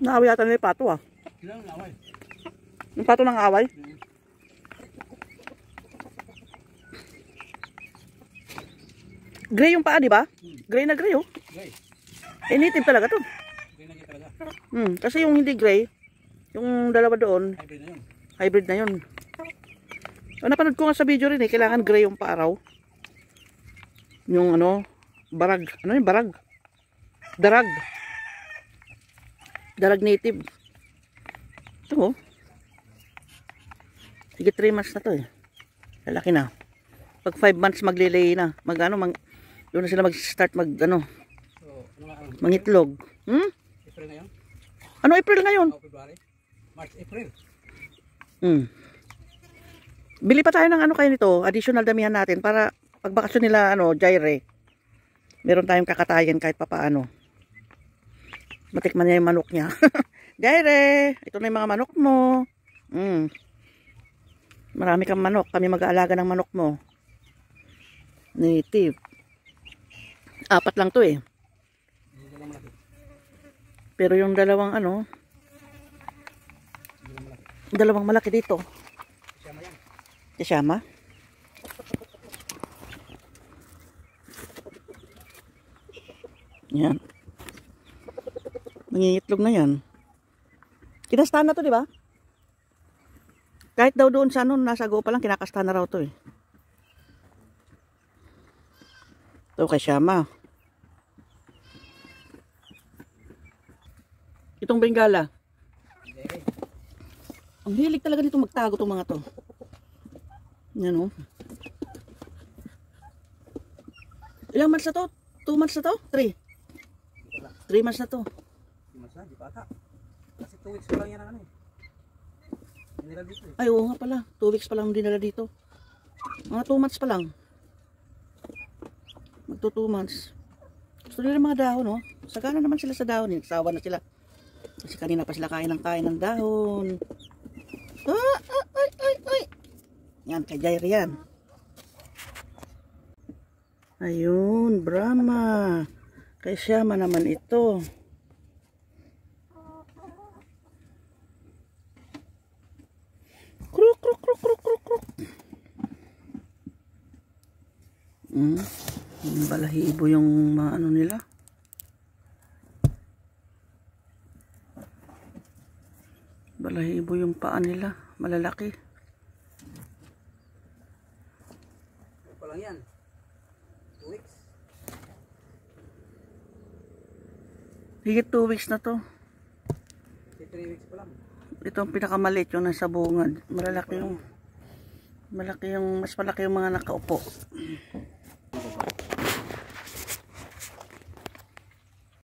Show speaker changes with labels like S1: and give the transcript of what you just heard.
S1: Naaway yata nila yung pato ah.
S2: Sila ang away.
S1: Yung pato ng away? Gray yung paa, di ba? Gray na gray oh.
S2: Gray.
S1: Eh, native talaga to.
S2: Gray na gray talaga.
S1: Kasi yung hindi gray, yung dalawa doon,
S2: Hybrid na yun.
S1: hybrid na yun. So, napanood ko nga sa video rin eh, kailangan gray yung paaraw. Yung ano, barag. Ano yung barag? Darag. Darag native. Ito mo. Sige 3 months na to eh. Lalaki na. Pag 5 months maglilay na. Doon na sila mag-start mag ano.
S2: So, ano nga ang
S1: Mangitlog.
S2: April na yun?
S1: Ano April ngayon?
S2: O February? March, April.
S1: Bili pa tayo ng ano kayo nito, additional damihan natin para pag bakasyon nila ano, Jaire. Meron tayong kakatayan kahit papaano. Matikman niya yung manok niya. Jaire, ito na yung mga manok mo. Marami kang manok, kami mag-aalaga ng manok mo. Native. 4 lang to eh. Pero yung dalawang ano, dalawang malaki dito. Kasama? Yan. Nangingitlog na yan. Kinastahan na to, di ba? Kahit daw doon sa ano, nasa go pa lang, kinakastahan na raw to eh. Ito kay Shama. Itong Bengala. Ang hilig talaga dito magtago itong mga to. Yan o. Ilang months na to? 2 months na to? 3? 3 months na to.
S2: 2 months na, di pa ata. Kasi 2 weeks pa lang yan ang ano eh. Dinala dito eh.
S1: Ay oo nga pala. 2 weeks pa lang dinala dito. Mga 2 months pa lang. Magto 2 months. Gusto nila mga dahon no? Sagana naman sila sa dahon. Nagsawa na sila. Kasi kanina pa sila kain ng dahon. Ay. Yan, kay Jair yan. Ayun, Brahma. Kay Shama naman ito. Kruk. Balahibo yung mga ano nila. Balahibo yung paa nila. Malalaki.
S2: Ano pa lang yan? 2 weeks.
S1: Higit 2 weeks na to.
S2: 3 weeks pa lang.
S1: Ito ang pinakamaliit yung nasa bungad. Mas malaki yung mga nakaupo.